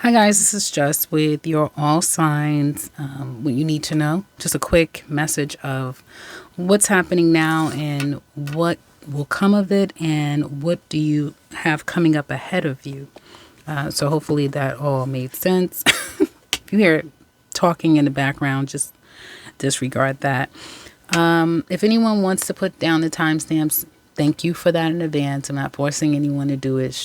Hi guys, this is Just with your all signs, what you need to know. Just a quick message of what's happening now and what will come of it and what do you have coming up ahead of you. So hopefully that all made sense. If you hear talking in the background, just disregard that. If anyone wants to put down the timestamps, thank you for that in advance. I'm not forcing anyone to do it.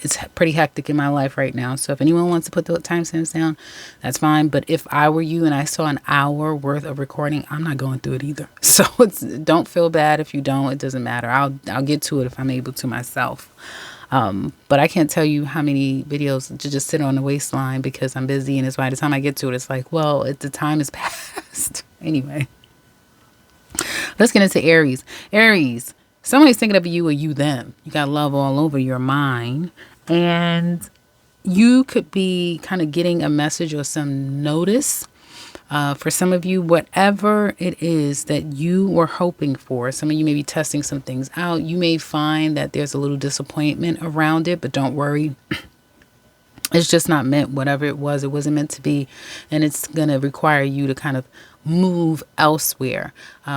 It's pretty hectic in my life right now. So if anyone wants to put the timestamps down, that's fine. But if I were you and I saw an hour worth of recording, I'm not going through it either. So don't feel bad if you don't. It doesn't matter. I'll get to it if I'm able to myself. But I can't tell you how many videos to just sit on the waistline because I'm busy, and it's by the time I get to it, it's like, well, the time is past. Anyway, let's get into Aries. Aries, somebody's thinking of you or you them. You got love all over your mind. And you could be kind of getting a message or some notice. For some of you, whatever it is that you were hoping for, some of you may be testing some things out. You may find that there's a little disappointment around it, but don't worry. It's just not meant, whatever it wasn't meant to be. And it's going to require you to kind of move elsewhere.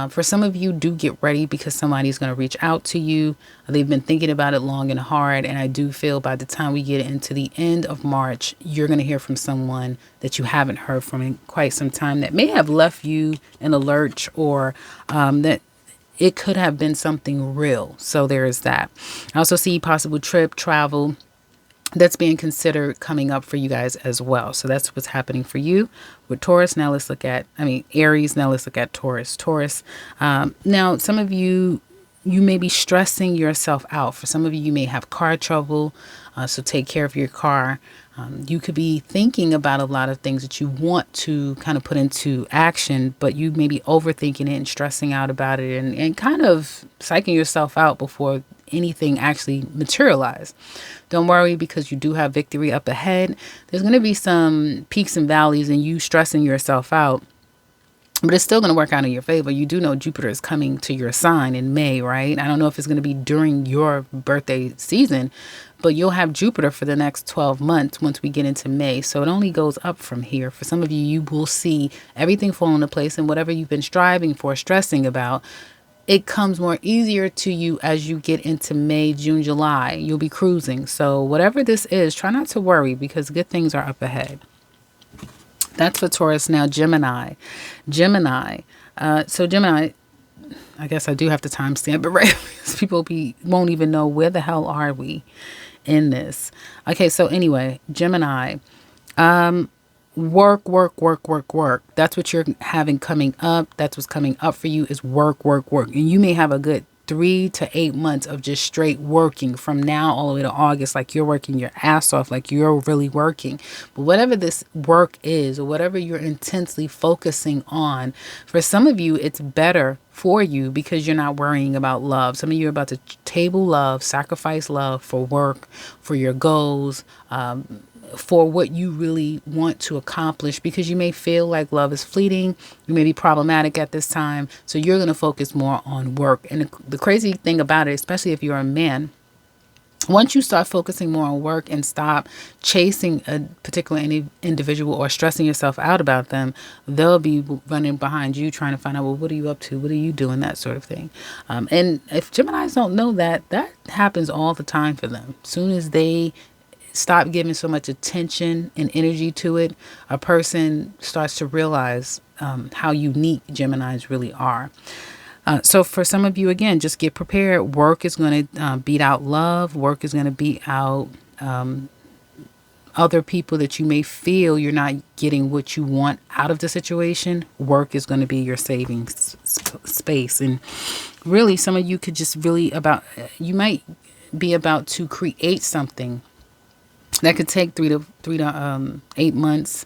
For some of you, do get ready because somebody's going to reach out to you. They've been thinking about it long and hard. And I do feel by the time we get into the end of March, you're going to hear from someone that you haven't heard from in quite some time that may have left you in a lurch, or that it could have been something real. So there is that. I also see possible trip, travel that's being considered coming up for you guys as well. So that's what's happening for you with Taurus. Now let's look at, Aries. Now let's look at Taurus. Now some of you may be stressing yourself out. For some of you, you may have car trouble. So take care of your car. You could be thinking about a lot of things that you want to kind of put into action, but you may be overthinking it and stressing out about it and kind of psyching yourself out before anything actually materialize. Don't worry, because you do have victory up ahead. There's going to be some peaks and valleys and you stressing yourself out, but it's still going to work out in your favor. You do know Jupiter is coming to your sign in May, right? I don't know if it's going to be during your birthday season, but you'll have Jupiter for the next 12 months once we get into May. So it only goes up from here. For some of you, you will see everything fall into place, and whatever you've been striving for, stressing about, it comes more easier to you as you get into May, June, July. You'll be cruising. So whatever this is, try not to worry because good things are up ahead. That's for Taurus. Now, Gemini. So Gemini, I guess I do have to timestamp it, right? Because people won't even know where the hell are we in this. Okay, so anyway, Gemini. Work. That's what you're having coming up. That's what's coming up for you is work. And you may have a good 3 to 8 months of just straight working from now all the way to August. Like you're working your ass off, like you're really working. But whatever this work is, or whatever you're intensely focusing on, for some of you, it's better for you because you're not worrying about love. Some of you are about to table love, sacrifice love for work, for your goals, for what you really want to accomplish, because you may feel like love is fleeting. You may be problematic at this time. So you're going to focus more on work. And the crazy thing about it, especially if you're a man, once you start focusing more on work and stop chasing a particular individual or stressing yourself out about them, they'll be running behind you trying to find out, well, what are you up to? What are you doing? That sort of thing. And if Geminis don't know that happens all the time for them. As soon as they stop giving so much attention and energy to it, a person starts to realize how unique Geminis really are. So for some of you, again, just get prepared. Work is going to beat out love. Work is going to beat out other people that you may feel you're not getting what you want out of the situation. Work is going to be your saving space. And really, some of you could just really you might be about to create something that could take 3 to 8 months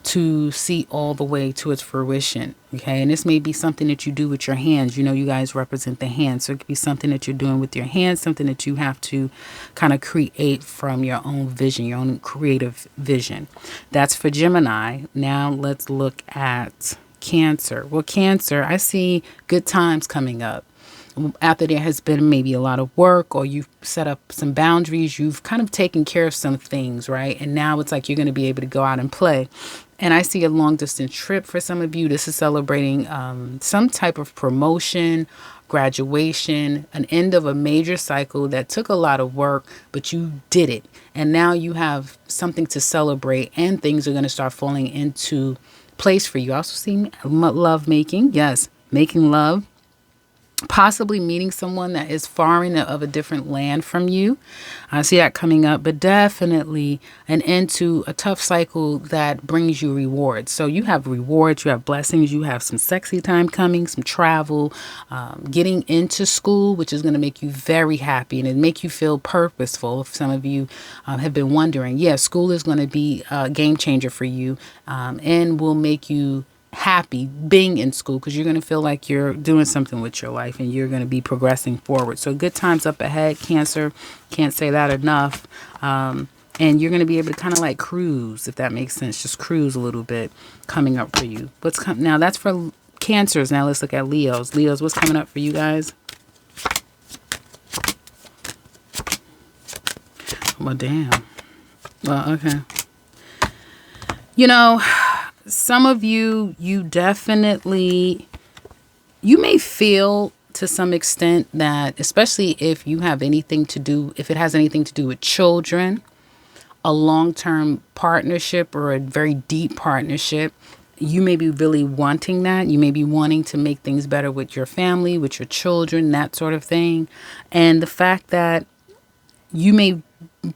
to see all the way to its fruition. Okay. And this may be something that you do with your hands. You know, you guys represent the hands. So it could be something that you're doing with your hands, something that you have to kind of create from your own vision, your own creative vision. That's for Gemini. Now let's look at Cancer. Well, Cancer, I see good times coming up. after there has been maybe a lot of work, or you've set up some boundaries, you've kind of taken care of some things, right? And now it's like you're going to be able to go out and play. And I see a long distance trip for some of you. This is celebrating some type of promotion, graduation, an end of a major cycle that took a lot of work, but you did it. And now you have something to celebrate, and things are going to start falling into place for you. I also see love making. Yes, making love. Possibly meeting someone that is foreign, of a different land from you. I see that coming up, but definitely an end to a tough cycle that brings you rewards. So you have rewards, you have blessings, you have some sexy time coming, some travel, getting into school, which is going to make you very happy and it make you feel purposeful. If some of you have been wondering, yeah, school is going to be a game changer for you, and will make you happy being in school, because you're going to feel like you're doing something with your life and you're going to be progressing forward. So good times up ahead, Cancer. Can't say that enough. And you're going to be able to kind of like cruise, if that makes sense. Just cruise a little bit coming up for you. Now that's for Cancers. Now let's look at Leos. Leos, what's coming up for you guys? Well, damn. Well, okay. Some of you definitely, you may feel to some extent that, especially if it has anything to do with children, a long-term partnership or a very deep partnership, you may be really wanting that. You may be wanting to make things better with your family, with your children, that sort of thing. And the fact that you may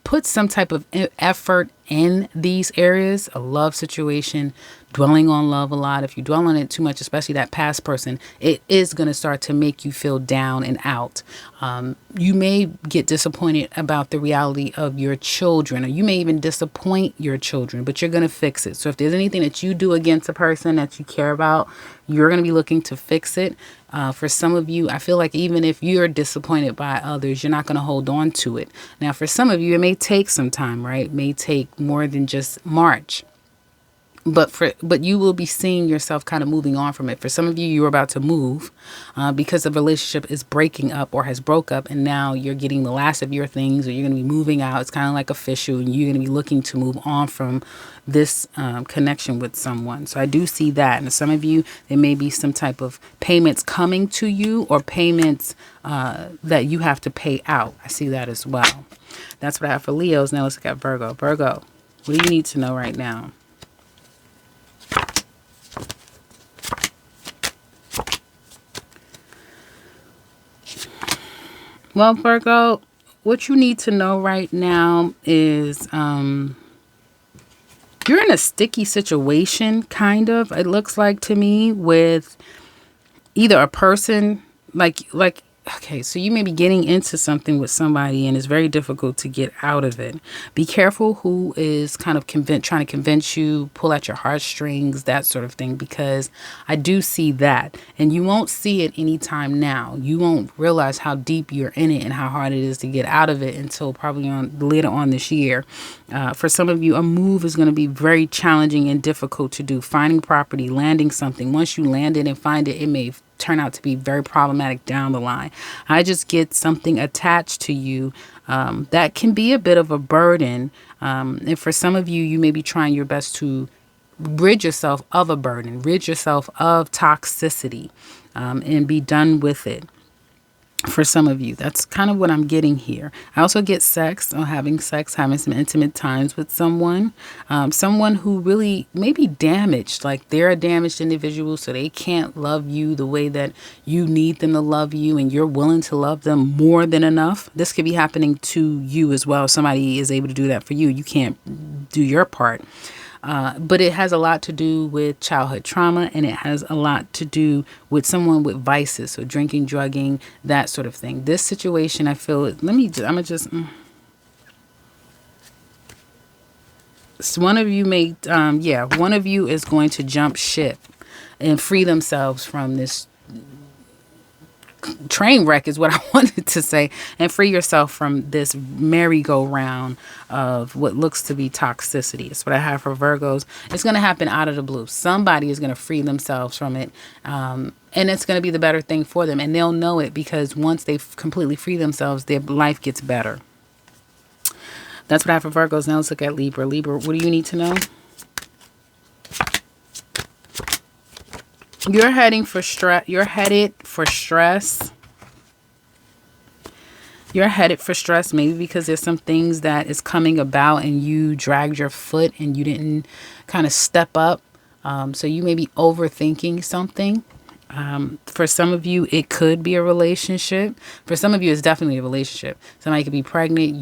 put some type of effort in these areas, a love situation, dwelling on love a lot. If you dwell on it too much, especially that past person, it is going to start to make you feel down and out. You may get disappointed about the reality of your children, or you may even disappoint your children, but you're going to fix it. So if there's anything that you do against a person that you care about, you're going to be looking to fix it. For some of you, I feel like even if you're disappointed by others, you're not going to hold on to it. Now, for some of you, it may take some time, right? It may take more than just March. But you will be seeing yourself kind of moving on from it. For some of you, you're about to move because the relationship is breaking up or has broke up, and now you're getting the last of your things, or you're going to be moving out. It's kind of like official, and you're going to be looking to move on from this connection with someone. So I do see that. And some of you, there may be some type of payments coming to you, or payments that you have to pay out. I see that as well. That's what I have for Leos. Now let's look at Virgo. Virgo, what do you need to know right now? Well, Virgo, what you need to know right now is you're in a sticky situation, kind of, it looks like to me, with either a person okay, so you may be getting into something with somebody and it's very difficult to get out of it. Be careful who is kind of trying to convince you, pull at your heartstrings, that sort of thing, because I do see that. And you won't see it anytime now. You won't realize how deep you're in it and how hard it is to get out of it until probably later on this year. For some of you, a move is going to be very challenging and difficult to do. Finding property, landing something. Once you land it and find it, it may turn out to be very problematic down the line. I just get something attached to you that can be a bit of a burden. And for some of you, you may be trying your best to rid yourself of a burden, rid yourself of toxicity, and be done with it. For some of you, that's kind of what I'm getting here. I also get sex, or having some intimate times with someone who really may be damaged, like they're a damaged individual, so they can't love you the way that you need them to love you, and you're willing to love them more than enough. This could be happening to you as well. Somebody is able to do that for you. You can't do your part. But it has a lot to do with childhood trauma, and it has a lot to do with someone with vices, so drinking, drugging, that sort of thing. This situation, I feel, so one of you one of you is going to jump ship and free themselves from this train wreck is what I wanted to say, and free yourself from this merry-go-round of what looks to be toxicity. It's what I have for Virgos. It's going to happen out of the blue. Somebody is going to free themselves from it, and it's going to be the better thing for them, and they'll know it because once they completely free themselves, their life gets better. That's what I have for Virgos. Now let's look at Libra. Libra, what do you need to know? You're heading for stress. You're headed for stress. You're headed for stress, maybe because there's some things that is coming about and you dragged your foot and you didn't kind of step up. So you may be overthinking something. For some of you, it could be a relationship. For some of you, it's definitely a relationship. Somebody could be pregnant.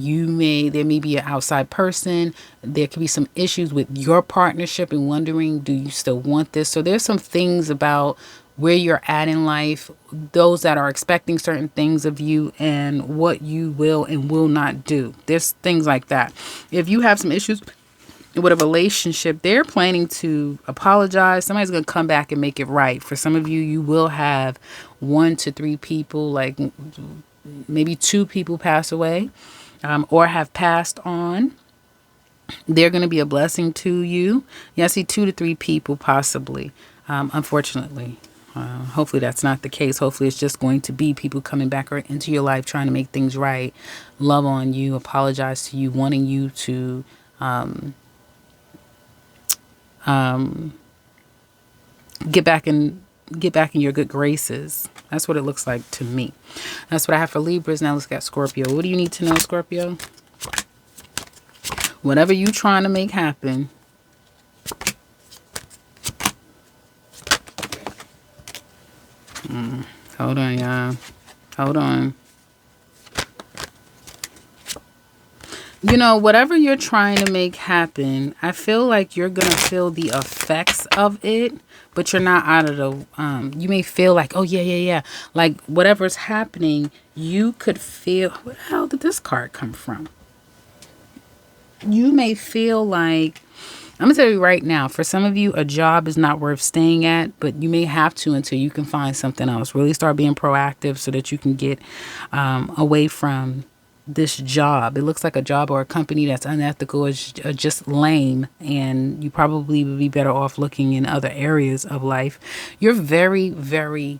There may be an outside person. There could be some issues with your partnership and wondering, do you still want this? So there's some things about where you're at in life, those that are expecting certain things of you and what you will and will not do. There's things like that. If you have some issues with a relationship, they're planning to apologize. Somebody's going to come back and make it right. For some of you, you will have 1 to 3 people, like maybe 2 people pass away or have passed on. They're going to be a blessing to you. Yeah, I see 2 to 3 people possibly, unfortunately. Hopefully that's not the case. Hopefully it's just going to be people coming back into your life, trying to make things right, love on you, apologize to you, wanting you to get back in your good graces. That's what it looks like to me. That's what I have for Libras. Now let's get Scorpio. What do you need to know, Scorpio? Whatever you trying to make happen, hold on, y'all. Hold on. You know, whatever you're trying to make happen, I feel like you're going to feel the effects of it, but you're not out of the, you may feel like, oh, yeah. Like whatever's happening, you could feel, where the hell did this card come from? You may feel like, I'm going to tell you right now, for some of you, a job is not worth staying at, but you may have to until you can find something else. Really start being proactive so that you can get away from this job. It looks like a job or a company that's unethical is just lame, and you probably would be better off looking in other areas of life. You're very, very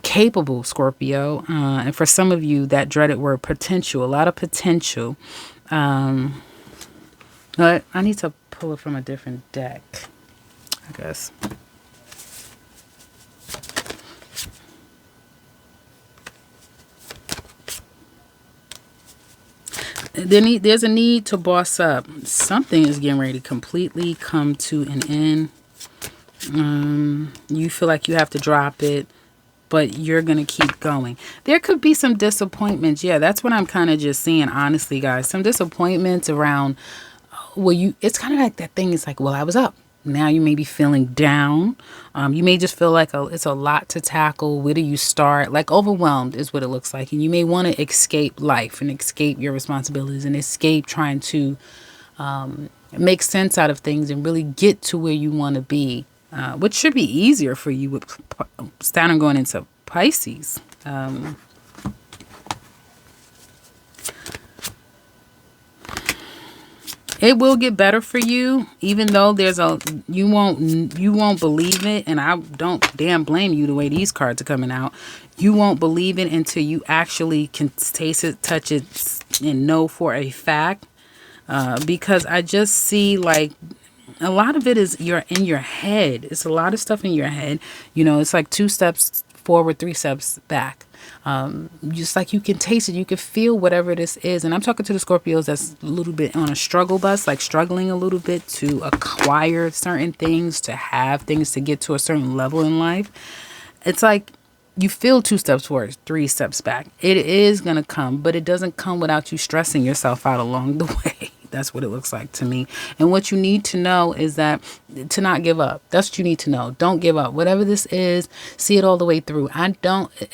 capable, Scorpio. And for some of you, that dreaded word potential, a lot of potential. But I need to pull it from a different deck, I guess. There's a need to boss up. Something is getting ready to completely come to an end. You feel like you have to drop it, but you're going to keep going. There could be some disappointments. Yeah, that's what I'm kind of just seeing, honestly, guys. Some disappointments around, it's kind of like that thing. It's like, well, I was up. Now you may be feeling down. You may just feel like it's a lot to tackle. Where do you start? Like overwhelmed is what it looks like. And you may want to escape life and escape your responsibilities and escape trying to make sense out of things and really get to where you want to be, which should be easier for you with Saturn going into Pisces. It will get better for you, even though you won't believe it, and I don't damn blame you the way these cards are coming out. You won't believe it until you actually can taste it, touch it, and know for a fact. Because I just see like a lot of it is you're in your head. It's a lot of stuff in your head. You know, it's like 2 steps forward, 3 steps back. Just like you can taste it, you can feel whatever this is. And I'm talking to the Scorpios that's a little bit on a struggle bus, like struggling a little bit to acquire certain things, to have things, to get to a certain level in life. It's like you feel 2 steps forward, 3 steps back. It is going to come, but it doesn't come without you stressing yourself out along the way. That's what it looks like to me. And what you need to know is that to not give up. That's what you need to know. Don't give up. Whatever this is, see it all the way through.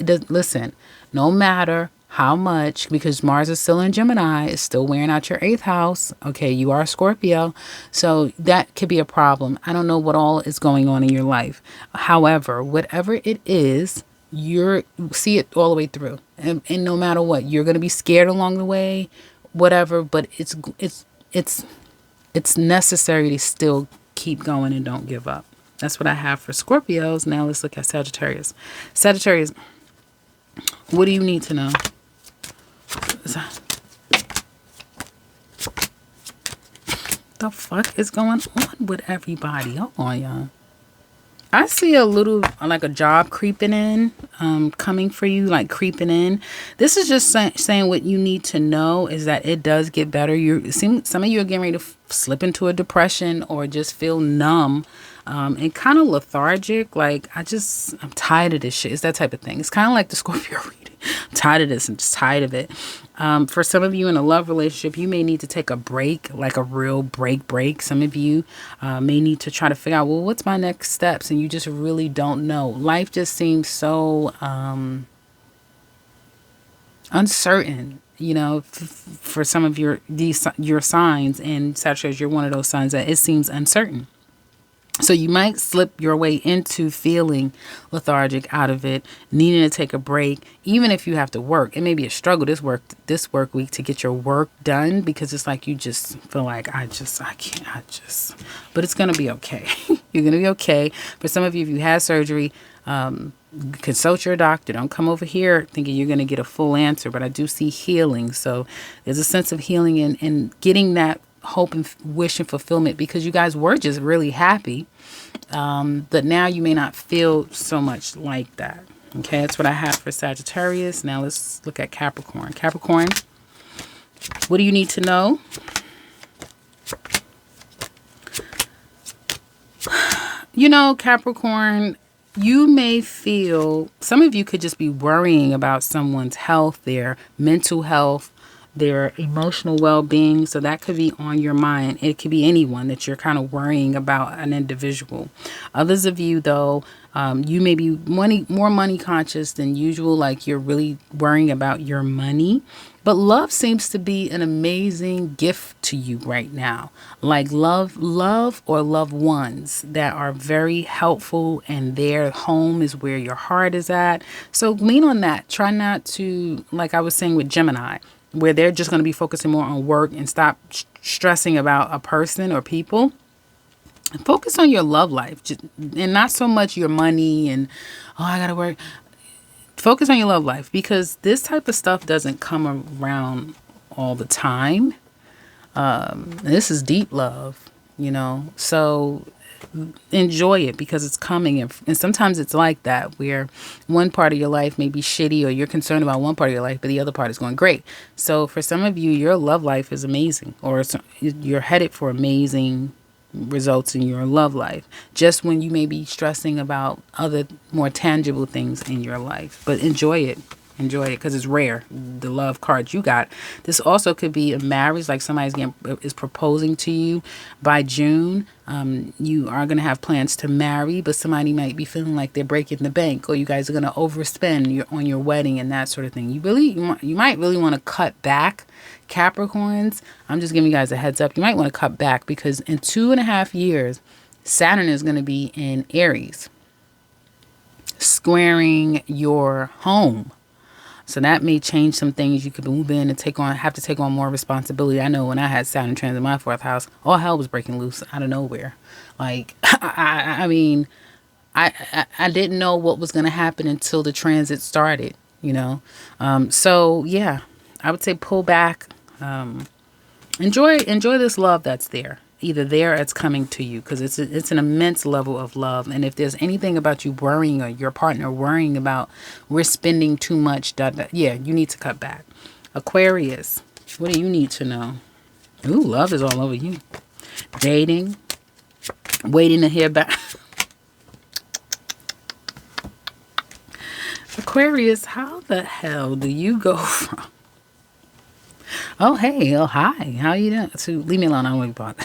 Listen, no matter how much, because Mars is still in Gemini, it's still wearing out your 8th house. Okay, you are a Scorpio. So that could be a problem. I don't know what all is going on in your life. However, whatever it is, you're see it all the way through, and no matter what, you're going to be scared along the way, whatever, but it's necessary to still keep going and don't give up. That's what I have for Scorpios. Now let's look at Sagittarius. Sagittarius, what do you need to know? The fuck is going on with everybody? Hold on, y'all. I see a little, like a job creeping in, coming for you, like creeping in. This is just saying what you need to know is that it does get better. Some of you are getting ready to slip into a depression or just feel numb, and kind of lethargic. Like, I'm tired of this shit. It's that type of thing. It's kind of like the Scorpio reading. I'm tired of this. I'm just tired of it. For some of you in a love relationship, you may need to take a break, like a real break. Some of you may need to try to figure out, well, what's my next steps? And you just really don't know. Life just seems so uncertain, you know, for some of your signs. And Sagittarius, you're one of those signs that it seems uncertain. So you might slip your way into feeling lethargic, out of it, needing to take a break, even if you have to work. It may be a struggle this work week to get your work done, because it's like you just feel like I can't. But it's going to be okay. You're going to be okay. For some of you, if you had surgery, consult your doctor. Don't come over here thinking you're going to get a full answer, but I do see healing. So there's a sense of healing and getting that hope and wish and fulfillment, because you guys were just really happy, but now you may not feel so much like that. Okay, that's what I have for Sagittarius. Now let's look at Capricorn. Capricorn, what do you need to know? You know, Capricorn, you may feel, some of you could just be worrying about someone's health, their mental health, their emotional well-being. So that could be on your mind. It could be anyone that you're kind of worrying about, an individual. Others of you, though, you may be more money conscious than usual, like you're really worrying about your money. But love seems to be an amazing gift to you right now. Like love or loved ones that are very helpful, and their home is where your heart is at. So lean on that. Try not to, like I was saying with Gemini, where they're just going to be focusing more on work and stop stressing about a person or people. Focus on your love life, and not so much your money and, oh, I got to work. Focus on your love life, because this type of stuff doesn't come around all the time. This is deep love, you know, so enjoy it because it's coming. And sometimes it's like that, where one part of your life may be shitty, or you're concerned about one part of your life, but the other part is going great. So for some of you, your love life is amazing, or you're headed for amazing results in your love life, just when you may be stressing about other more tangible things in your life. But enjoy it because it's rare, the love cards you got. This also could be a marriage, like somebody's is proposing to you by June. You are going to have plans to marry, but somebody might be feeling like they're breaking the bank, or you guys are going to overspend on your wedding and that sort of thing. You might really want to cut back, Capricorns. I'm just giving you guys a heads up. You might want to cut back, because in 2.5 years, Saturn is going to be in Aries, squaring your home. So that may change some things. You could move in and have to take on more responsibility. I know when I had Saturn transit in my 4th house, all hell was breaking loose out of nowhere. Like, I mean, I didn't know what was going to happen until the transit started, you know. So yeah, I would say pull back. Enjoy this love that's there. Either there or it's coming to you, because it's an immense level of love. And if there's anything about you worrying, or your partner worrying about, we're spending too much, yeah, you need to cut back. Aquarius, what do you need to know? Ooh, love is all over you. Dating, waiting to hear back. Aquarius, how the hell do you go from, oh, hey, oh, hi, how you doing? So leave me alone, I don't want to bother.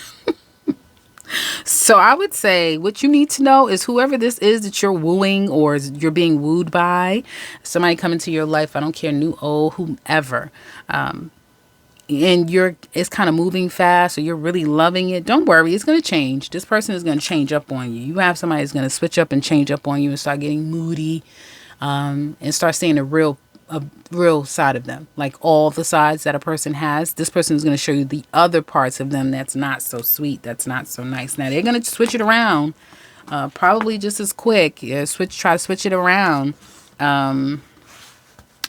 So I would say what you need to know is whoever this is that you're wooing, or you're being wooed by, somebody coming to your life, I don't care, new, old, whomever, and it's kind of moving fast, or you're really loving it. Don't worry, it's going to change. This person is going to change up on you. You have somebody who's going to switch up and change up on you and start getting moody. and start seeing a real side of them, like all the sides that a person has. This person is going to show you the other parts of them that's not so sweet, that's not so nice. Now they're going to switch it around, probably just as quick. Yeah, try to switch it around.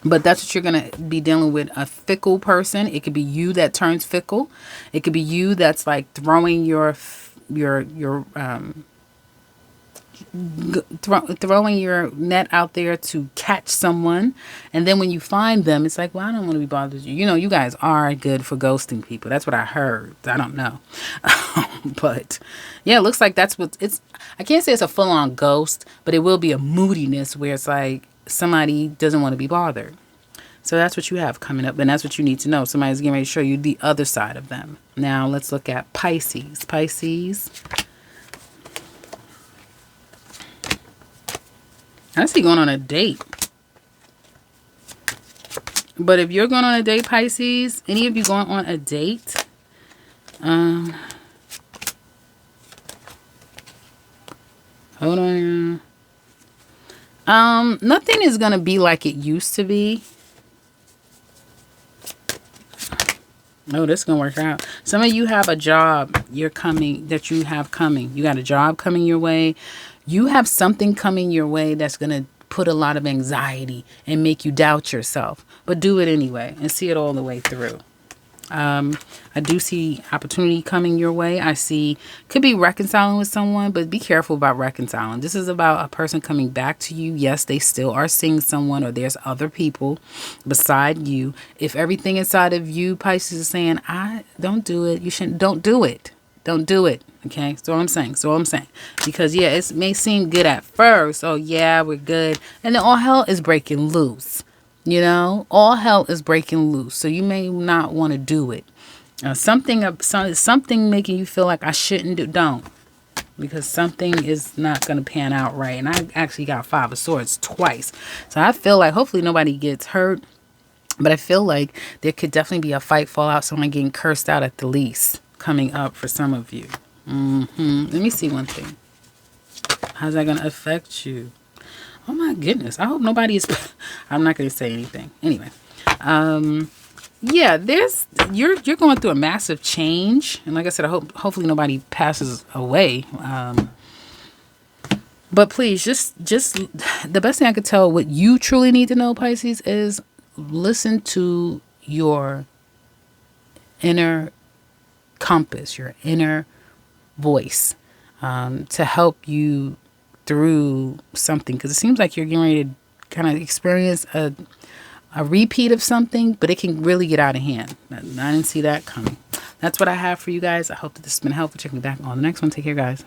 But that's what you're going to be dealing with. A fickle person. It could be you that turns fickle. It could be you that's like throwing throwing your net out there to catch someone, and then when you find them, it's like, well, I don't want to be bothered with you. You know, you guys are good for ghosting people. That's what I heard. I don't know. But yeah, it looks like that's what it's. I can't say it's a full-on ghost, but it will be a moodiness where it's like somebody doesn't want to be bothered. So that's what you have coming up, and that's what you need to know. Somebody's getting ready to show you the other side of them. Now let's look at Pisces. Pisces. I see going on a date. But if you're going on a date, Pisces, any of you going on a date, hold on. Nothing is going to be like it used to be. Oh, this is going to work out. Some of you have a job that you have coming. You got a job coming your way. You have something coming your way that's going to put a lot of anxiety and make you doubt yourself. But do it anyway and see it all the way through. I do see opportunity coming your way. I see could be reconciling with someone, but be careful about reconciling. This is about a person coming back to you. Yes, they still are seeing someone, or there's other people beside you. If everything inside of you, Pisces, is saying, I don't do it. You shouldn't. Don't do it. Don't do it. Okay, so I'm saying. Because, yeah, it may seem good at first. Oh, yeah, we're good. And then all hell is breaking loose. You know, all hell is breaking loose. So you may not want to do it. Something making you feel like I shouldn't do. Don't. Because something is not going to pan out right. And I actually got 5 of Swords twice. So I feel like hopefully nobody gets hurt. But I feel like there could definitely be a fight, fallout, someone getting cursed out at the least coming up for some of you. Let me see one thing. How's that going to affect you? Oh my goodness. I hope nobody is. I'm not going to say anything. Anyway. Yeah, you're going through a massive change. And like I said, hopefully nobody passes away. But please, just the best thing I could tell what you truly need to know, Pisces, is listen to your inner compass, your inner voice, to help you through something, because it seems like you're getting ready to kind of experience a repeat of something, but it can really get out of hand. I didn't see that coming. That's what I have for you guys. I hope that this has been helpful. Check me back on the next one. Take care, guys.